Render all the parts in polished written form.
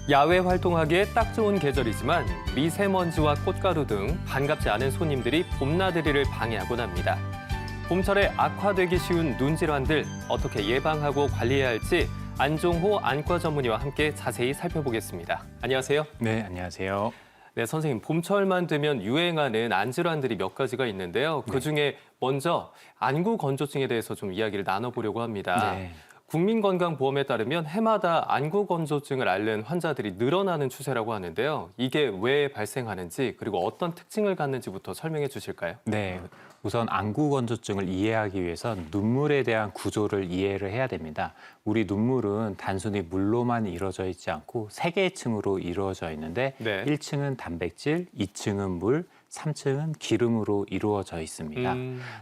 야외 활동하기에 딱 좋은 계절이지만 미세먼지와 꽃가루 등 반갑지 않은 손님들이 봄나들이를 방해하곤 합니다. 봄철에 악화되기 쉬운 눈 질환들 어떻게 예방하고 관리해야 할지 안종호 안과 전문의와 함께 자세히 살펴보겠습니다. 안녕하세요. 네, 안녕하세요. 네, 선생님, 봄철만 되면 유행하는 안질환들이 몇 가지가 있는데요. 그중에 먼저 안구 건조증에 대해서 좀 이야기를 나눠보려고 합니다. 네. 국민건강보험에 따르면 해마다 안구 건조증을 앓는 환자들이 늘어나는 추세라고 하는데요. 이게 왜 발생하는지 그리고 어떤 특징을 갖는지부터 설명해 주실까요? 네, 우선 안구 건조증을 이해하기 위해선 눈물에 대한 구조를 이해를 해야 됩니다. 우리 눈물은 단순히 물로만 이루어져 있지 않고 세 개의 층으로 이루어져 있는데 네. 1층은 단백질, 2층은 물, 3층은 기름으로 이루어져 있습니다.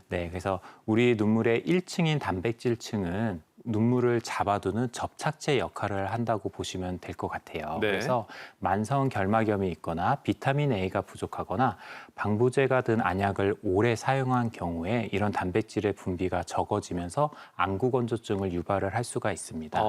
네, 그래서 우리 눈물의 1층인 단백질층은 눈물을 잡아두는 접착제 역할을 한다고 보시면 될 것 같아요. 네. 그래서 만성 결막염이 있거나 비타민 A가 부족하거나 방부제가 든 안약을 오래 사용한 경우에 이런 단백질의 분비가 적어지면서 안구 건조증을 유발을 할 수가 있습니다.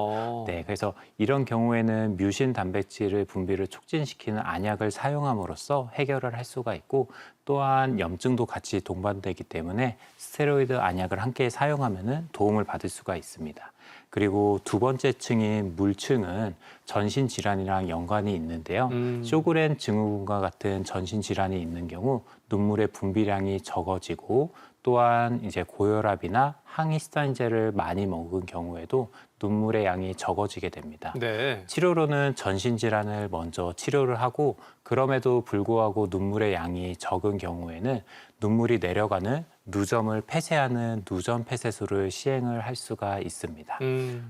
네, 그래서 이런 경우에는 뮤신 단백질의 분비를 촉진시키는 안약을 사용함으로써 해결을 할 수가 있고 또한 염증도 같이 동반되기 때문에 스테로이드 안약을 함께 사용하면 도움을 받을 수가 있습니다. 그리고 두 번째 층인 물층은 전신 질환이랑 연관이 있는데요. 쇼그렌 증후군과 같은 전신 질환이 있는 경우 눈물의 분비량이 적어지고 또한 이제 고혈압이나 항히스타민제를 많이 먹은 경우에도 눈물의 양이 적어지게 됩니다. 네. 치료로는 전신 질환을 먼저 치료를 하고 그럼에도 불구하고 눈물의 양이 적은 경우에는 눈물이 내려가는 누점을 폐쇄하는 누점 폐쇄술을 시행을 할 수가 있습니다.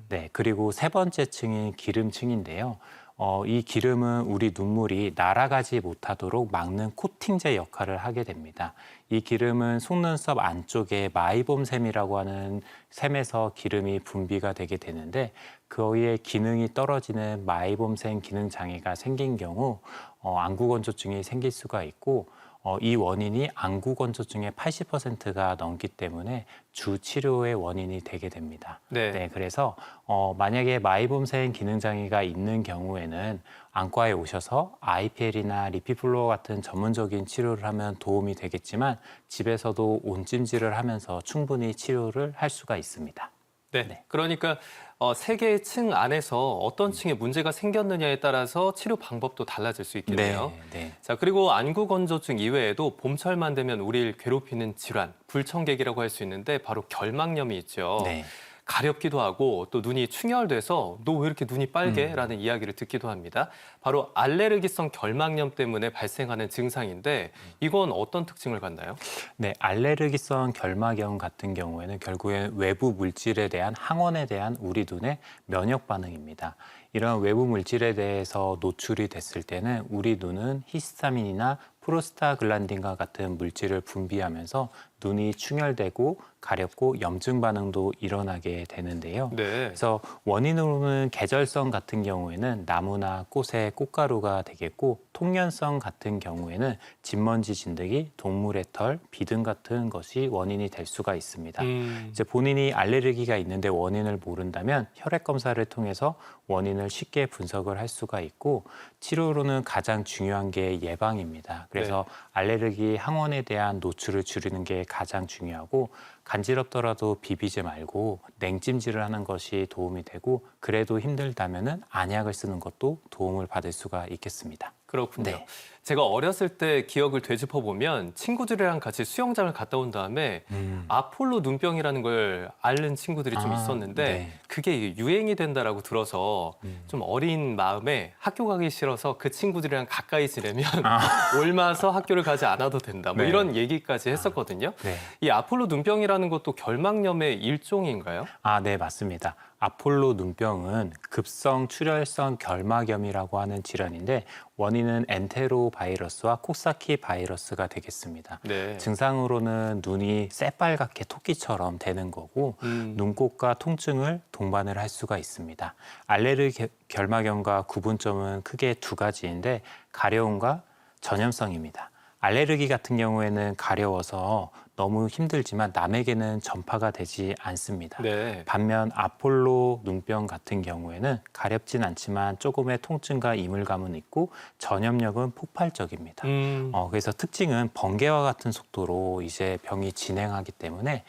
네, 그리고 세 번째 층인 기름층인데요. 이 기름은 우리 눈물이 날아가지 못하도록 막는 코팅제 역할을 하게 됩니다. 이 기름은 속눈썹 안쪽에 마이봄샘이라고 하는 샘에서 기름이 분비가 되게 되는데 그의 기능이 떨어지는 마이봄샘 기능 장애가 생긴 경우 안구 건조증이 생길 수가 있고 이 원인이 안구 건조증의 80%가 넘기 때문에 주 치료의 원인이 되게 됩니다. 네. 그래서 만약에 마이봄샘 기능 장애가 있는 경우에는 안과에 오셔서 IPL이나 리피플로어 같은 전문적인 치료를 하면 도움이 되겠지만 집에서도 온찜질을 하면서 충분히 치료를 할 수가 있습니다. 네. 그러니까 세 개의 층 안에서 어떤 층에 문제가 생겼느냐에 따라서 치료 방법도 달라질 수 있겠네요. 네. 자, 그리고 안구 건조증 이외에도 봄철만 되면 우리를 괴롭히는 질환, 불청객이라고 할 수 있는데 바로 결막염이 있죠. 네. 가렵기도 하고 또 눈이 충혈돼서 너 왜 이렇게 눈이 빨개? 라는 이야기를 듣기도 합니다. 바로 알레르기성 결막염 때문에 발생하는 증상인데 이건 어떤 특징을 갖나요? 네, 알레르기성 결막염 같은 경우에는 결국엔 외부 물질에 대한 항원에 대한 우리 눈의 면역 반응입니다. 이런 외부 물질에 대해서 노출이 됐을 때는 우리 눈은 히스타민이나 프로스타글란딘과 같은 물질을 분비하면서 눈이 충혈되고 가렵고 염증 반응도 일어나게 되는데요. 네. 그래서 원인으로는 계절성 같은 경우에는 나무나 꽃의 꽃가루가 되겠고 통연성 같은 경우에는 진먼지 진드기, 동물의 털, 비등 같은 것이 원인이 될 수가 있습니다. 이제 본인이 알레르기가 있는데 원인을 모른다면 혈액 검사를 통해서 원인을 쉽게 분석을 할 수가 있고 치료로는 가장 중요한 게 예방입니다. 그래서 알레르기 항원에 대한 노출을 줄이는 게 가장 중요하고 간지럽더라도 비비지 말고 냉찜질을 하는 것이 도움이 되고 그래도 힘들다면은 안약을 쓰는 것도 도움을 받을 수가 있겠습니다. 그렇군요. 네. 제가 어렸을 때 기억을 되짚어 보면 친구들이랑 같이 수영장을 갔다 온 다음에 아폴로 눈병이라는 걸 앓는 친구들이 좀 있었는데 네. 그게 유행이 된다라고 들어서 좀 어린 마음에 학교 가기 싫어서 그 친구들이랑 가까이 지내면 옮아서 학교를 가지 않아도 된다. 뭐 네. 이런 얘기까지 했었거든요. 네. 이 아폴로 눈병이라는 것도 결막염의 일종인가요? 네, 맞습니다. 아폴로 눈병은 급성 출혈성 결막염이라고 하는 질환인데 원인은 엔테로 바이러스와 콕사키 바이러스가 되겠습니다. 네. 증상으로는 눈이 새빨갛게 토끼처럼 되는 거고 눈꽃과 통증을 동반을 할 수가 있습니다. 알레르기 결막염과 구분점은 크게 두 가지인데 가려움과 전염성입니다. 알레르기 같은 경우에는 가려워서 너무 힘들지만 남에게는 전파가 되지 않습니다. 네. 반면 아폴로 눈병 같은 경우에는 가렵진 않지만 조금의 통증과 이물감은 있고 전염력은 폭발적입니다. 그래서 특징은 번개와 같은 속도로 이제 병이 진행하기 때문에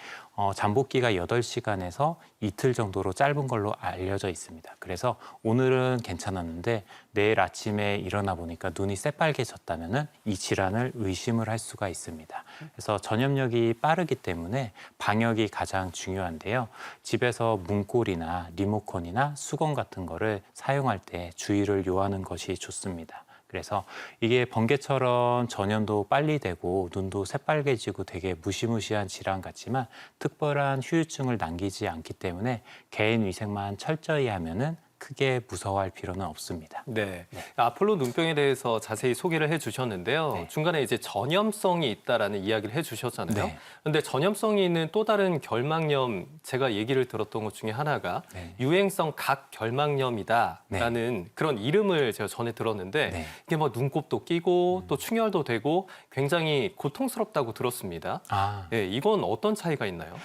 잠복기가 8시간에서 이틀 정도로 짧은 걸로 알려져 있습니다. 그래서 오늘은 괜찮았는데 내일 아침에 일어나 보니까 눈이 새빨개졌다면은 이 질환을 의심을 할 수가 있습니다. 그래서 전염력이 빠르기 때문에 방역이 가장 중요한데요. 집에서 문고리나 리모컨이나 수건 같은 거를 사용할 때 주의를 요하는 것이 좋습니다. 그래서 이게 번개처럼 전염도 빨리 되고 눈도 새빨개지고 되게 무시무시한 질환 같지만 특별한 후유증을 남기지 않기 때문에 개인 위생만 철저히 하면은 크게 무서워할 필요는 없습니다. 네. 아폴로 눈병에 대해서 자세히 소개를 해주셨는데요. 네. 중간에 이제 전염성이 있다라는 이야기를 해주셨잖아요. 네. 그런데 전염성이 있는 또 다른 결막염, 제가 얘기를 들었던 것 중에 하나가 네. 유행성 각결막염이다라는 그런 이름을 제가 전에 들었는데 네. 이게 뭐 눈곱도 끼고 또 충혈도 되고 굉장히 고통스럽다고 들었습니다. 네, 이건 어떤 차이가 있나요?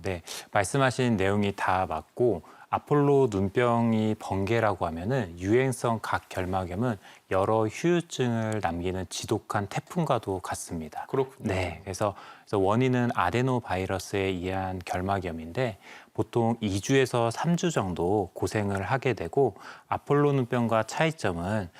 네. 말씀하신 내용이 다 맞고 아폴로 눈병이 번개라고 하면은 유행성 각결막염은 여러 후유증을 남기는 지독한 태풍과도 같습니다. 그렇군요. 네. 그래서 원인은 아데노 바이러스에 의한 결막염인데 보통 2주에서 3주 정도 고생을 하게 되고 아폴로 눈병과 차이점은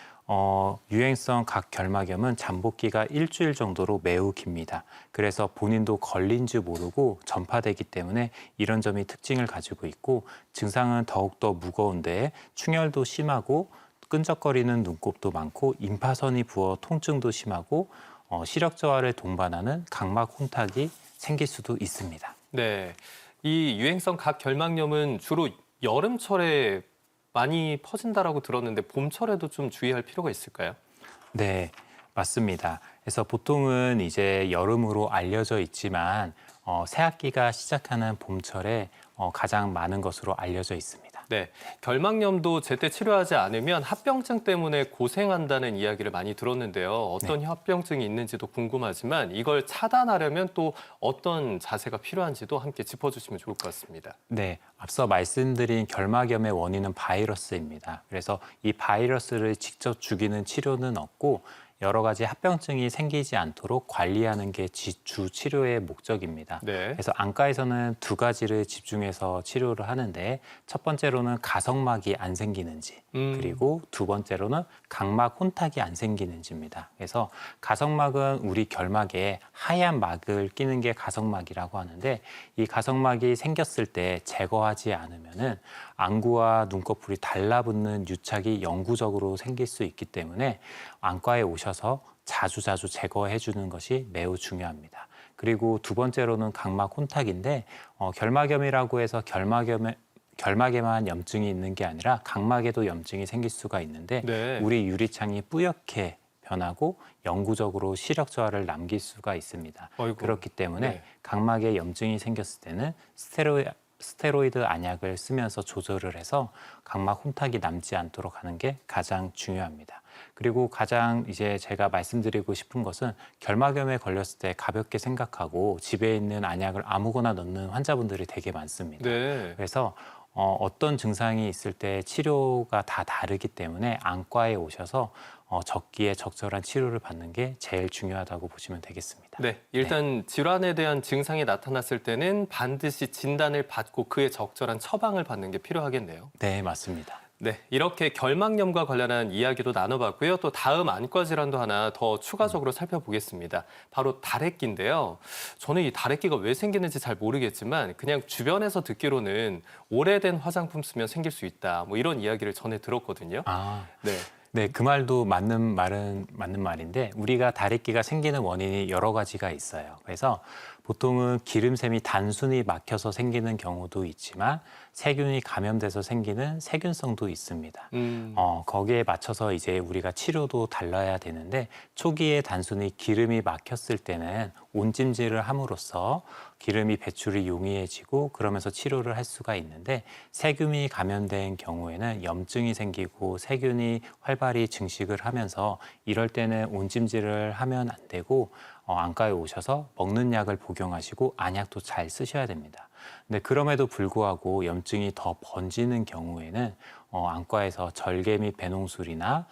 유행성 각결막염은 잠복기가 일주일 정도로 매우 깁니다. 그래서 본인도 걸린 줄 모르고 전파되기 때문에 이런 점이 특징을 가지고 있고 증상은 더욱더 무거운데 충혈도 심하고 끈적거리는 눈곱도 많고 임파선이 부어 통증도 심하고 시력 저하를 동반하는 각막 혼탁이 생길 수도 있습니다. 네, 이 유행성 각결막염은 주로 여름철에 많이 퍼진다라고 들었는데 봄철에도 좀 주의할 필요가 있을까요? 네, 맞습니다. 그래서 보통은 이제 여름으로 알려져 있지만 새학기가 시작하는 봄철에 가장 많은 것으로 알려져 있습니다. 네, 결막염도 제때 치료하지 않으면 합병증 때문에 고생한다는 이야기를 많이 들었는데요. 어떤 합병증이 있는지도 궁금하지만 이걸 차단하려면 또 어떤 자세가 필요한지도 함께 짚어주시면 좋을 것 같습니다. 네, 앞서 말씀드린 결막염의 원인은 바이러스입니다. 그래서 이 바이러스를 직접 죽이는 치료는 없고 여러 가지 합병증이 생기지 않도록 관리하는 게 주 치료의 목적입니다. 네. 그래서 안과에서는 두 가지를 집중해서 치료를 하는데 첫 번째로는 가성막이 안 생기는지 그리고 두 번째로는 각막 혼탁이 안 생기는지입니다. 그래서 가성막은 우리 결막에 하얀 막을 끼는 게 가성막이라고 하는데 이 가성막이 생겼을 때 제거하지 않으면은 안구와 눈꺼풀이 달라붙는 유착이 영구적으로 생길 수 있기 때문에 안과에 오셔서 자주 제거해 주는 것이 매우 중요합니다. 그리고 두 번째로는 각막 혼탁인데 결막염이라고 해서 결막에만 염증이 있는 게 아니라 각막에도 염증이 생길 수가 있는데 우리 유리창이 뿌옇게 변하고 영구적으로 시력 저하를 남길 수가 있습니다. 어이구. 그렇기 때문에 각막에 염증이 생겼을 때는 스테로이드 안약을 쓰면서 조절을 해서 각막 혼탁이 남지 않도록 하는 게 가장 중요합니다. 그리고 가장 이제 제가 말씀드리고 싶은 것은 결막염에 걸렸을 때 가볍게 생각하고 집에 있는 안약을 아무거나 넣는 환자분들이 되게 많습니다. 그래서 어떤 증상이 있을 때 치료가 다 다르기 때문에 안과에 오셔서 적기에 적절한 치료를 받는 게 제일 중요하다고 보시면 되겠습니다. 네, 일단 질환에 대한 증상이 나타났을 때는 반드시 진단을 받고 그에 적절한 처방을 받는 게 필요하겠네요. 네, 맞습니다. 네, 이렇게 결막염과 관련한 이야기도 나눠봤고요. 또 다음 안과 질환도 하나 더 추가적으로 살펴보겠습니다. 바로 다래끼인데요. 저는 이 다래끼가 왜 생기는지 잘 모르겠지만 그냥 주변에서 듣기로는 오래된 화장품 쓰면 생길 수 있다. 뭐 이런 이야기를 전에 들었거든요. 네, 그 말도 맞는 말인데 우리가 다래끼가 생기는 원인이 여러 가지가 있어요. 그래서 보통은 기름샘이 단순히 막혀서 생기는 경우도 있지만 세균이 감염돼서 생기는 세균성도 있습니다. 거기에 맞춰서 이제 우리가 치료도 달라야 되는데 초기에 단순히 기름이 막혔을 때는 온찜질을 함으로써 기름이 배출이 용이해지고 그러면서 치료를 할 수가 있는데 세균이 감염된 경우에는 염증이 생기고 세균이 활발히 증식을 하면서 이럴 때는 온찜질을 하면 안 되고 안과에 오셔서 먹는 약을 복용하시고 안약도 잘 쓰셔야 됩니다. 근데 그럼에도 불구하고 염증이 더 번지는 경우에는 안과에서 절개 및 배농술이나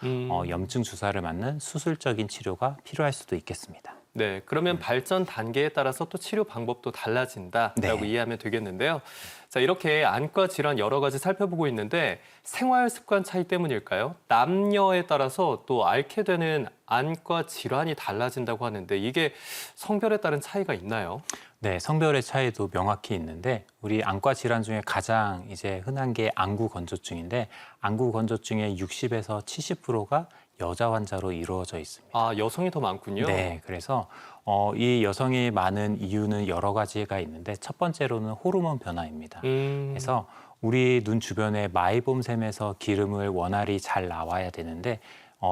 염증 주사를 맞는 수술적인 치료가 필요할 수도 있겠습니다. 네, 그러면 발전 단계에 따라서 또 치료 방법도 달라진다라고 네. 이해하면 되겠는데요. 자, 이렇게 안과 질환 여러 가지 살펴보고 있는데 생활 습관 차이 때문일까요? 남녀에 따라서 또 앓게 되는 안과 질환이 달라진다고 하는데 이게 성별에 따른 차이가 있나요? 네, 성별의 차이도 명확히 있는데 우리 안과 질환 중에 가장 이제 흔한 게 안구 건조증인데 안구 건조증의 60에서 70%가 여자 환자로 이루어져 있습니다. 아, 여성이 더 많군요. 네, 그래서 이 여성이 많은 이유는 여러 가지가 있는데 첫 번째로는 호르몬 변화입니다. 그래서 우리 눈 주변에 마이봄샘에서 기름을 원활히 잘 나와야 되는데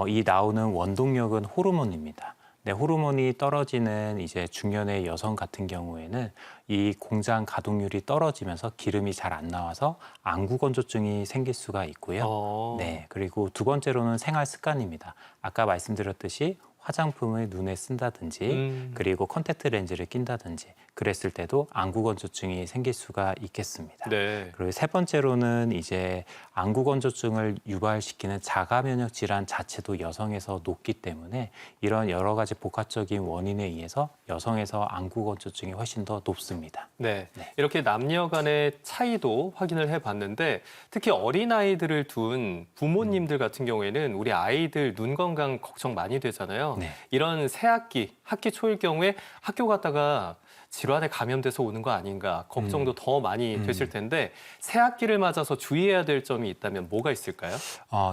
이 나오는 원동력은 호르몬입니다. 네, 호르몬이 떨어지는 이제 중년의 여성 같은 경우에는 이 공장 가동률이 떨어지면서 기름이 잘 안 나와서 안구 건조증이 생길 수가 있고요. 네, 그리고 두 번째로는 생활 습관입니다. 아까 말씀드렸듯이 화장품을 눈에 쓴다든지 그리고 컨택트 렌즈를 낀다든지 그랬을 때도 안구 건조증이 생길 수가 있겠습니다. 네. 그리고 세 번째로는 이제 안구 건조증을 유발시키는 자가 면역 질환 자체도 여성에서 높기 때문에 이런 여러 가지 복합적인 원인에 의해서 여성에서 안구 건조증이 훨씬 더 높습니다. 네. 네. 이렇게 남녀 간의 차이도 확인을 해봤는데 특히 어린아이들을 둔 부모님들 같은 경우에는 우리 아이들 눈 건강 걱정 많이 되잖아요. 네. 이런 새학기, 학기 초일 경우에 학교 갔다가 질환에 감염돼서 오는 거 아닌가 걱정도 더 많이 되실 텐데 새학기를 맞아서 주의해야 될 점이 있다면 뭐가 있을까요?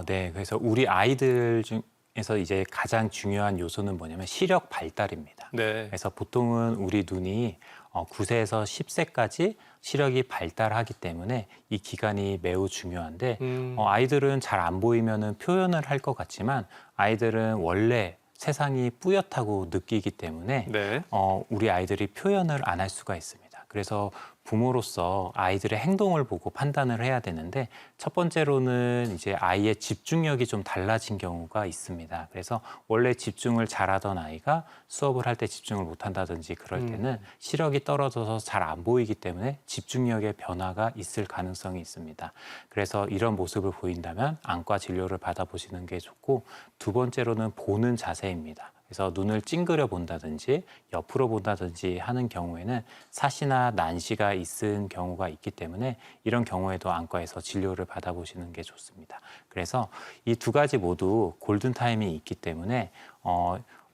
네. 그래서 우리 아이들 중에서 이제 가장 중요한 요소는 뭐냐면 시력 발달입니다. 네. 그래서 보통은 우리 눈이 9세에서 10세까지 시력이 발달하기 때문에 이 기간이 매우 중요한데 아이들은 잘 안 보이면은 표현을 할 것 같지만 아이들은 원래 세상이 뿌옇다고 느끼기 때문에 네. 우리 아이들이 표현을 안 할 수가 있습니다. 그래서 부모로서 아이들의 행동을 보고 판단을 해야 되는데 첫 번째로는 이제 아이의 집중력이 좀 달라진 경우가 있습니다. 그래서 원래 집중을 잘하던 아이가 수업을 할 때 집중을 못 한다든지 그럴 때는 시력이 떨어져서 잘 안 보이기 때문에 집중력의 변화가 있을 가능성이 있습니다. 그래서 이런 모습을 보인다면 안과 진료를 받아보시는 게 좋고 두 번째로는 보는 자세입니다. 그래서 눈을 찡그려 본다든지 옆으로 본다든지 하는 경우에는 사시나 난시가 있은 경우가 있기 때문에 이런 경우에도 안과에서 진료를 받아보시는 게 좋습니다. 그래서 이 두 가지 모두 골든타임이 있기 때문에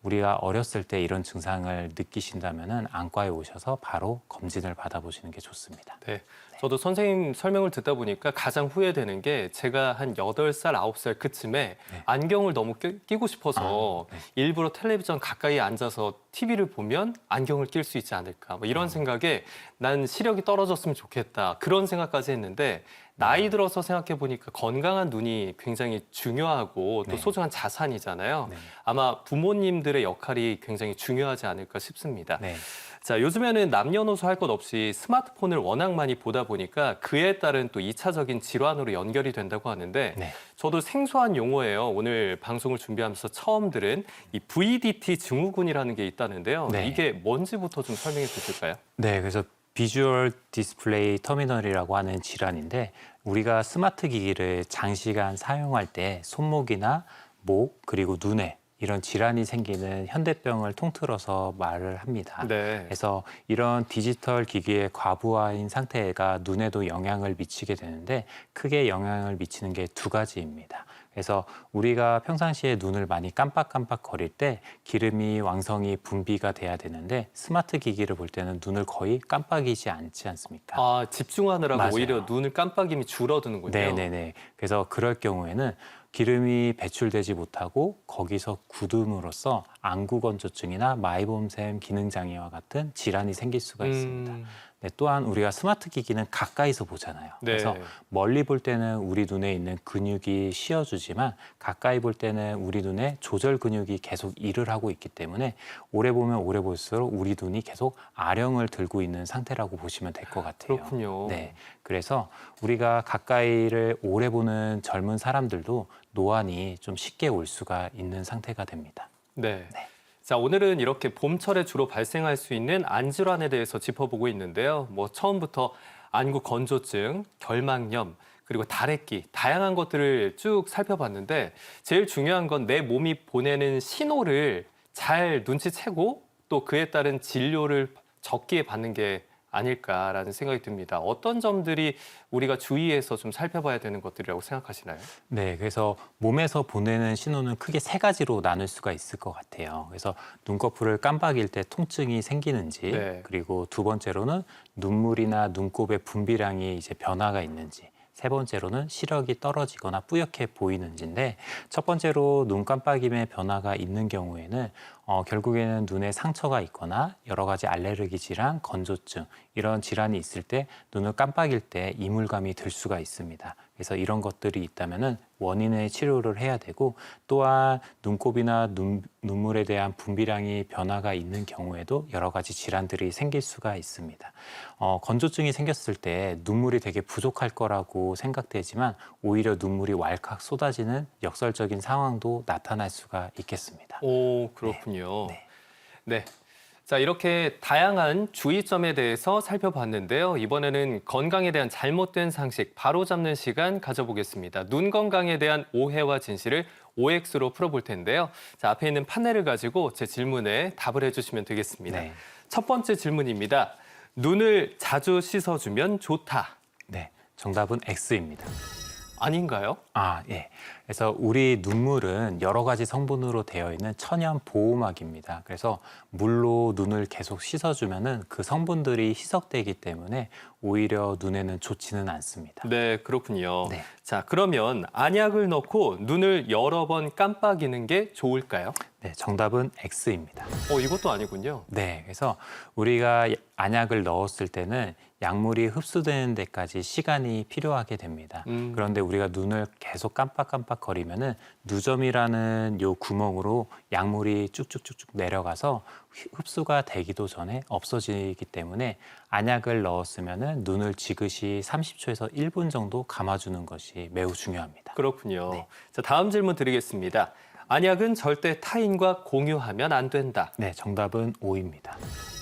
우리가 어렸을 때 이런 증상을 느끼신다면 안과에 오셔서 바로 검진을 받아보시는 게 좋습니다. 네. 저도 선생님 설명을 듣다 보니까 가장 후회되는 게 제가 한 8살, 9살 그쯤에 네. 안경을 너무 끼고 싶어서 네. 일부러 텔레비전 가까이 앉아서 TV를 보면 안경을 낄 수 있지 않을까. 뭐 이런 생각에 난 시력이 떨어졌으면 좋겠다. 그런 생각까지 했는데 나이 들어서 생각해 보니까 건강한 눈이 굉장히 중요하고 또 네. 소중한 자산이잖아요. 네. 아마 부모님들의 역할이 굉장히 중요하지 않을까 싶습니다. 네. 자, 요즘에는 남녀노소 할 것 없이 스마트폰을 워낙 많이 보다 보니까 그에 따른 또 2차적인 질환으로 연결이 된다고 하는데 네. 저도 생소한 용어예요. 오늘 방송을 준비하면서 처음 들은 이 VDT 증후군이라는 게 있다는데요. 네. 이게 뭔지부터 좀 설명해 주실까요? 네, 그래서 비주얼 디스플레이 터미널이라고 하는 질환인데 우리가 스마트 기기를 장시간 사용할 때 손목이나 목 그리고 눈에 이런 질환이 생기는 현대병을 통틀어서 말을 합니다. 네. 그래서 이런 디지털 기기의 과부하인 상태가 눈에도 영향을 미치게 되는데 크게 영향을 미치는 게 두 가지입니다. 그래서 우리가 평상시에 눈을 많이 깜빡깜빡 거릴 때 기름이 왕성히 분비가 돼야 되는데 스마트 기기를 볼 때는 눈을 거의 깜빡이지 않지 않습니까? 아, 집중하느라고 맞아요. 오히려 눈을 깜빡임이 줄어드는군요. 네네네. 그래서 그럴 경우에는 기름이 배출되지 못하고 거기서 굳음으로써 안구 건조증이나 마이봄샘 기능 장애와 같은 질환이 생길 수가 있습니다. 네, 또한 우리가 스마트 기기는 가까이서 보잖아요. 네. 그래서 멀리 볼 때는 우리 눈에 있는 근육이 쉬어주지만 가까이 볼 때는 우리 눈에 조절 근육이 계속 일을 하고 있기 때문에 오래 보면 오래 볼수록 우리 눈이 계속 아령을 들고 있는 상태라고 보시면 될 것 같아요. 그렇군요. 네, 그래서 우리가 가까이를 오래 보는 젊은 사람들도 노안이 좀 쉽게 올 수가 있는 상태가 됩니다. 네. 네. 자, 오늘은 이렇게 봄철에 주로 발생할 수 있는 안질환에 대해서 짚어보고 있는데요. 처음부터 안구 건조증, 결막염, 그리고 다래끼, 다양한 것들을 쭉 살펴봤는데 제일 중요한 건 내 몸이 보내는 신호를 잘 눈치채고 또 그에 따른 진료를 적기에 받는 게 아닐까라는 생각이 듭니다. 어떤 점들이 우리가 주의해서 좀 살펴봐야 되는 것들이라고 생각하시나요? 네, 그래서 몸에서 보내는 신호는 크게 세 가지로 나눌 수가 있을 것 같아요. 그래서 눈꺼풀을 깜빡일 때 통증이 생기는지, 네. 그리고 두 번째로는 눈물이나 눈곱의 분비량이 이제 변화가 있는지, 세 번째로는 시력이 떨어지거나 뿌옇게 보이는지인데 첫 번째로 눈 깜빡임의 변화가 있는 경우에는 결국에는 눈에 상처가 있거나 여러 가지 알레르기 질환, 건조증 이런 질환이 있을 때 눈을 깜빡일 때 이물감이 들 수가 있습니다. 그래서 이런 것들이 있다면은 원인의 치료를 해야 되고 또한 눈곱이나 눈물에 대한 분비량이 변화가 있는 경우에도 여러 가지 질환들이 생길 수가 있습니다. 건조증이 생겼을 때 눈물이 되게 부족할 거라고 생각되지만 오히려 눈물이 왈칵 쏟아지는 역설적인 상황도 나타날 수가 있겠습니다. 오, 그렇군요. 네. 네. 자, 이렇게 다양한 주의점에 대해서 살펴봤는데요. 이번에는 건강에 대한 잘못된 상식 바로잡는 시간 가져보겠습니다. 눈 건강에 대한 오해와 진실을 OX로 풀어볼 텐데요. 자, 앞에 있는 판넬을 가지고 제 질문에 답을 해주시면 되겠습니다. 네. 첫 번째 질문입니다. 눈을 자주 씻어주면 좋다. 네, 정답은 X입니다. 아닌가요? 예. 그래서 우리 눈물은 여러 가지 성분으로 되어 있는 천연 보호막입니다. 그래서 물로 눈을 계속 씻어주면은 그 성분들이 희석되기 때문에 오히려 눈에는 좋지는 않습니다. 네, 그렇군요. 네. 자, 그러면 안약을 넣고 눈을 여러 번 깜빡이는 게 좋을까요? 네, 정답은 X입니다. 이것도 아니군요. 네, 그래서 우리가 안약을 넣었을 때는 약물이 흡수되는 데까지 시간이 필요하게 됩니다. 그런데 우리가 눈을 계속 깜빡깜빡거리면은 누점이라는 요 구멍으로 약물이 쭉쭉쭉쭉 내려가서 흡수가 되기도 전에 없어지기 때문에 안약을 넣었으면은 눈을 지그시 30초에서 1분 정도 감아주는 것이 매우 중요합니다. 그렇군요. 네. 자, 다음 질문 드리겠습니다. 안약은 절대 타인과 공유하면 안 된다. 네, 정답은 O입니다.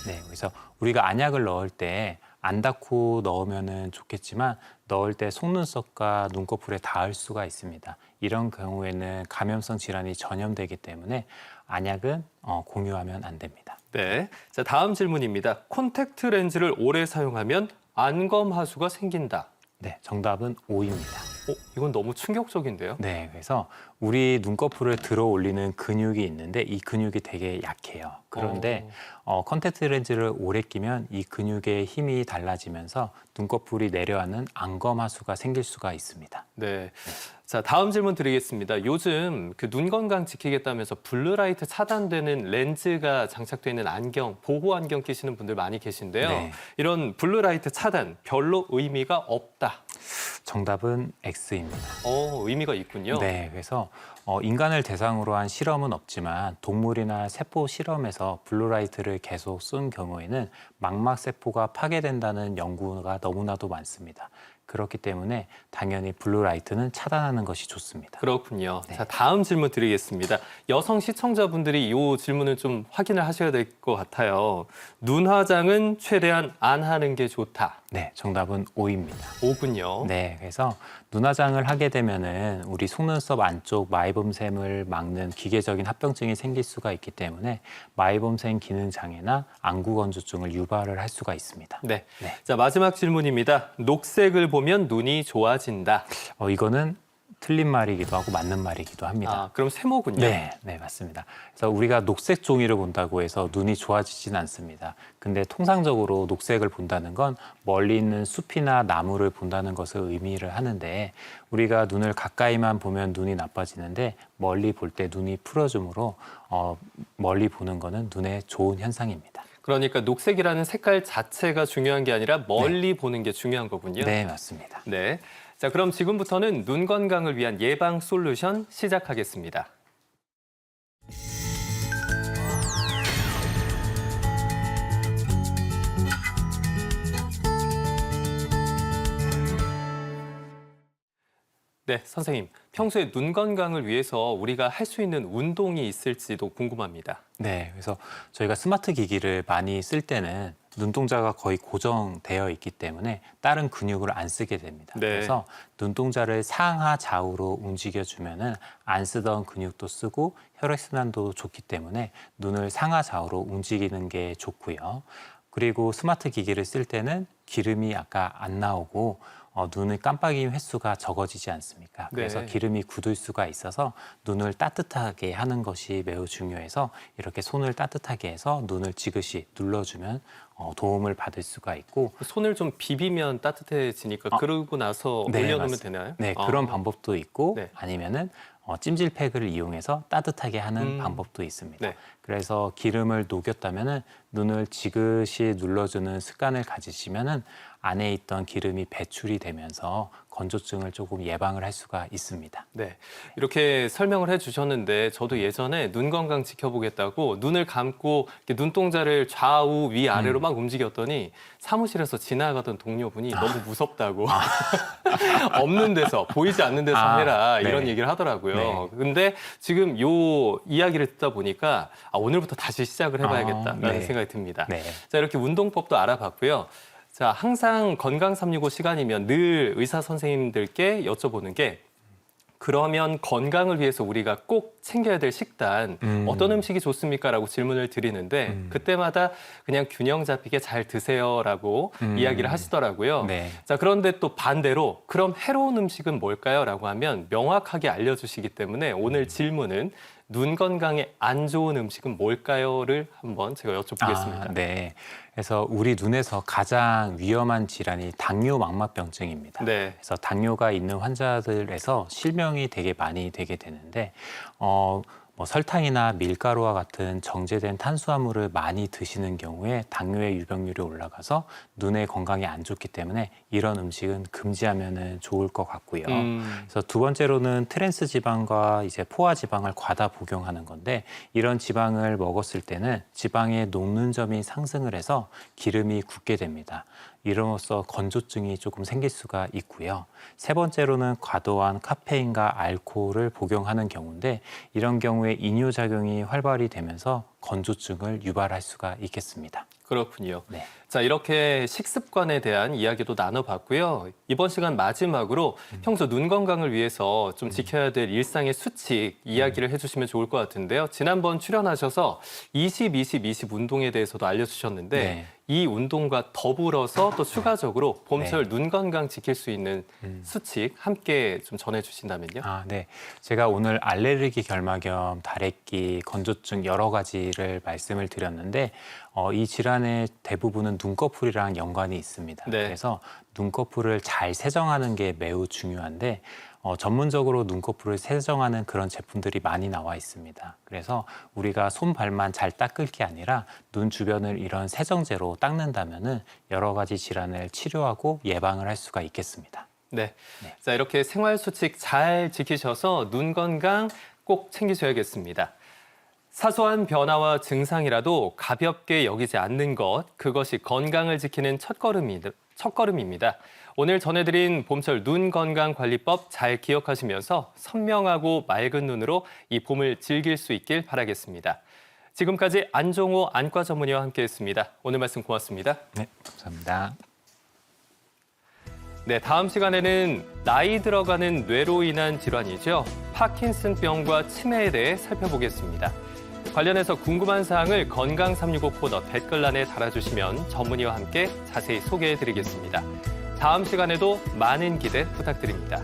네, 그래서 우리가 안약을 넣을 때 안 닫고 넣으면 좋겠지만 넣을 때 속눈썹과 눈꺼풀에 닿을 수가 있습니다. 이런 경우에는 감염성 질환이 전염되기 때문에 안약은 공유하면 안 됩니다. 네. 자, 다음 질문입니다. 콘택트 렌즈를 오래 사용하면 안검 하수가 생긴다. 네, 정답은 O입니다. 이건 너무 충격적인데요. 네, 그래서 우리 눈꺼풀을 들어 올리는 근육이 있는데 이 근육이 되게 약해요. 그런데 컨택트 렌즈를 오래 끼면 이 근육의 힘이 달라지면서 눈꺼풀이 내려앉는 안검하수가 생길 수가 있습니다. 네. 자, 다음 질문 드리겠습니다. 요즘 그 눈 건강 지키겠다면서 블루라이트 차단되는 렌즈가 장착되어 있는 안경, 보호 안경 끼시는 분들 많이 계신데요. 네. 이런 블루라이트 차단 별로 의미가 없다. 정답은 X입니다. 의미가 있군요. 네, 그래서 인간을 대상으로 한 실험은 없지만 동물이나 세포 실험에서 블루라이트를 계속 쏜 경우에는 망막 세포가 파괴된다는 연구가 너무나도 많습니다. 그렇기 때문에 당연히 블루라이트는 차단하는 것이 좋습니다. 그렇군요. 네. 자, 다음 질문 드리겠습니다. 여성 시청자분들이 이 질문을 좀 확인을 하셔야 될 것 같아요. 눈 화장은 최대한 안 하는 게 좋다. 네, 정답은 O입니다. O군요. 네, 그래서 눈화장을 하게 되면은 우리 속눈썹 안쪽 마이봄샘을 막는 기계적인 합병증이 생길 수가 있기 때문에 마이봄샘 기능 장애나 안구 건조증을 유발을 할 수가 있습니다. 네. 네. 자, 마지막 질문입니다. 녹색을 보면 눈이 좋아진다. 이거는 틀린 말이기도 하고 맞는 말이기도 합니다. 아, 그럼 세모군요. 네, 네, 맞습니다. 그래서 우리가 녹색 종이를 본다고 해서 눈이 좋아지진 않습니다. 근데 통상적으로 녹색을 본다는 건 멀리 있는 숲이나 나무를 본다는 것을 의미를 하는데 우리가 눈을 가까이만 보면 눈이 나빠지는데 멀리 볼 때 눈이 풀어주므로 멀리 보는 거는 눈에 좋은 현상입니다. 그러니까 녹색이라는 색깔 자체가 중요한 게 아니라 멀리 보는 게 중요한 거군요. 네, 맞습니다. 네. 자, 그럼 지금부터는 눈 건강을 위한 예방 솔루션 시작하겠습니다. 네, 선생님. 평소에 눈 건강을 위해서 우리가 할 수 있는 운동이 있을지도 궁금합니다. 네, 그래서 저희가 스마트 기기를 많이 쓸 때는 눈동자가 거의 고정되어 있기 때문에 다른 근육을 안 쓰게 됩니다. 네. 그래서 눈동자를 상하 좌우로 움직여주면은 안 쓰던 근육도 쓰고 혈액순환도 좋기 때문에 눈을 상하 좌우로 움직이는 게 좋고요. 그리고 스마트 기기를 쓸 때는 기름이 아까 안 나오고 눈의 깜빡임 횟수가 적어지지 않습니까? 그래서 네. 기름이 굳을 수가 있어서 눈을 따뜻하게 하는 것이 매우 중요해서 이렇게 손을 따뜻하게 해서 눈을 지그시 눌러주면 도움을 받을 수가 있고 손을 좀 비비면 따뜻해지니까 그러고 나서 네, 올려놓으면 맞습니다. 되나요? 네, 그런 방법도 있고 네. 아니면은 찜질팩을 이용해서 따뜻하게 하는 방법도 있습니다. 네. 그래서 기름을 녹였다면은 눈을 지그시 눌러주는 습관을 가지시면은 안에 있던 기름이 배출이 되면서 건조증을 조금 예방을 할 수가 있습니다. 네, 이렇게 설명을 해주셨는데 저도 예전에 눈 건강 지켜보겠다고 눈을 감고 이렇게 눈동자를 좌우 위아래로 막 움직였더니 사무실에서 지나가던 동료분이 너무 무섭다고 없는 데서 보이지 않는 데서 해라 이런 네. 얘기를 하더라고요. 네. 근데 지금 요 이야기를 듣다 보니까 오늘부터 다시 시작을 해봐야겠다라는 네. 생각이 듭니다. 네. 자, 이렇게 운동법도 알아봤고요. 자, 항상 건강 365 시간이면 늘 의사 선생님들께 여쭤보는 게 그러면 건강을 위해서 우리가 꼭 챙겨야 될 식단 어떤 음식이 좋습니까? 라고 질문을 드리는데 그때마다 그냥 균형 잡히게 잘 드세요라고 이야기를 하시더라고요. 네. 자, 그런데 또 반대로 그럼 해로운 음식은 뭘까요? 라고 하면 명확하게 알려주시기 때문에 오늘 질문은 눈 건강에 안 좋은 음식은 뭘까요?를 한번 제가 여쭤보겠습니다. 네. 그래서 우리 눈에서 가장 위험한 질환이 당뇨망막병증입니다. 네. 그래서 당뇨가 있는 환자들에서 실명이 되게 많이 되게 되는데 설탕이나 밀가루와 같은 정제된 탄수화물을 많이 드시는 경우에 당뇨의 유병률이 올라가서 눈의 건강에 안 좋기 때문에 이런 음식은 금지하면 좋을 것 같고요. 그래서 두 번째로는 트랜스 지방과 이제 포화 지방을 과다 복용하는 건데 이런 지방을 먹었을 때는 지방의 녹는 점이 상승을 해서 기름이 굳게 됩니다. 이로써 건조증이 조금 생길 수가 있고요. 세 번째로는 과도한 카페인과 알코올을 복용하는 경우인데 이런 경우에 이뇨작용이 활발히 되면서 건조증을 유발할 수가 있겠습니다. 그렇군요. 네. 자, 이렇게 식습관에 대한 이야기도 나눠봤고요. 이번 시간 마지막으로 평소 눈 건강을 위해서 좀 지켜야 될 일상의 수칙 이야기를 해주시면 좋을 것 같은데요. 지난번 출연하셔서 20, 20, 20 운동에 대해서도 알려주셨는데 네. 이 운동과 더불어서 또 추가적으로 봄철 눈 건강 지킬 수 있는 수칙 함께 좀 전해주신다면요. 네. 제가 오늘 알레르기 결막염, 다래끼, 건조증 여러 가지를 말씀을 드렸는데 이 질환의 대부분은 눈꺼풀이랑 연관이 있습니다. 네. 그래서 눈꺼풀을 잘 세정하는 게 매우 중요한데 전문적으로 눈꺼풀을 세정하는 그런 제품들이 많이 나와 있습니다. 그래서 우리가 손발만 잘 닦을 게 아니라 눈 주변을 이런 세정제로 닦는다면은 여러 가지 질환을 치료하고 예방을 할 수가 있겠습니다. 네. 네. 자, 이렇게 생활 수칙 잘 지키셔서 눈 건강 꼭 챙기셔야겠습니다. 사소한 변화와 증상이라도 가볍게 여기지 않는 것, 그것이 건강을 지키는 첫걸음입니다. 오늘 전해드린 봄철 눈 건강 관리법 잘 기억하시면서 선명하고 맑은 눈으로 이 봄을 즐길 수 있길 바라겠습니다. 지금까지 안종호 안과 전문의와 함께했습니다. 오늘 말씀 고맙습니다. 네, 감사합니다. 네, 다음 시간에는 나이 들어가는 뇌로 인한 질환이죠. 파킨슨병과 치매에 대해 살펴보겠습니다. 관련해서 궁금한 사항을 건강365 코너 댓글란에 달아주시면 전문의와 함께 자세히 소개해드리겠습니다. 다음 시간에도 많은 기대 부탁드립니다.